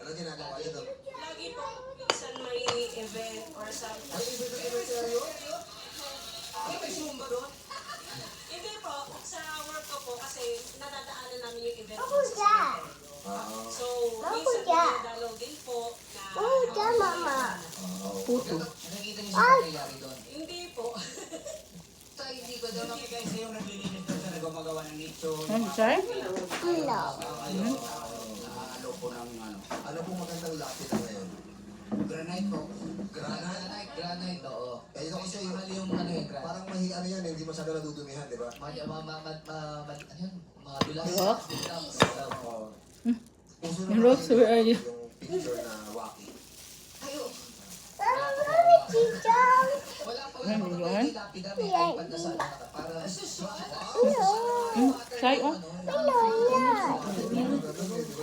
Ano ginagawa niyo doon? Lagi po, minsan may event or something. Ay, ibig seryo? Ay, may Zumba doon? Hindi po, sa work ko po kasi nadadaanan namin yung event. Ako dyan. So, Ako minsan dyan. dinadalaw din po na... Ako dyan, mama. Puto. Nakikita niyo si Tatay Larry doon. Hindi po. Tay, hindi ko daw nakikita siya yung naglilinis doon sa nagmagawa ng nicho. Ano, sir? Hello. Ano po ng ano. Ano pong magandang lapis na ngayon? Granite po. Granite? Granite, oo. Eh, ito kasi yung, Mahal yung ano yung granite. parang ano yan, hindi masyado nadudumihan, di ba? Mga bilang. Rock? Oo. Hmm. Uso Yung rocks, where are you? Yung picture na waki. Mama, mami, chichong. Wala pa Ano yun? lapida may iPad na sa para Shy, oh. Hello, yan.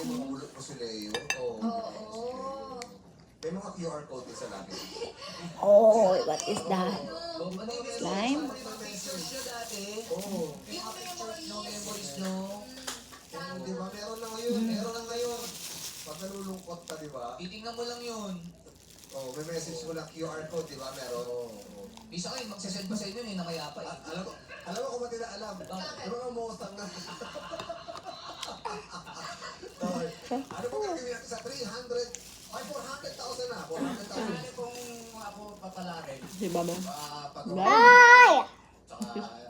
Mga bulot po sila yun. Oo. Oo. May mga QR code din sa lapis. Oh, what is that? Slime? Pictures nyo dati. Oo. Hindi ko yung mga no memories, no? Di ba? Meron na ngayon. Meron na ngayon. Pag nalulungkot ka, di ba? Titingnan mo lang yun. Oh, may message mo na QR code, di ba? Meron. Isa kayo, magsasend pa sa inyo na mayapa eh. Alam mo kung ba't nila alam? Ano nga mostang na? Ano po gagawin natin sa 300? Ay, 400,000 na. 400,000. Ano kung ako papalarin? Si Baba. Pag Ay! Tsaka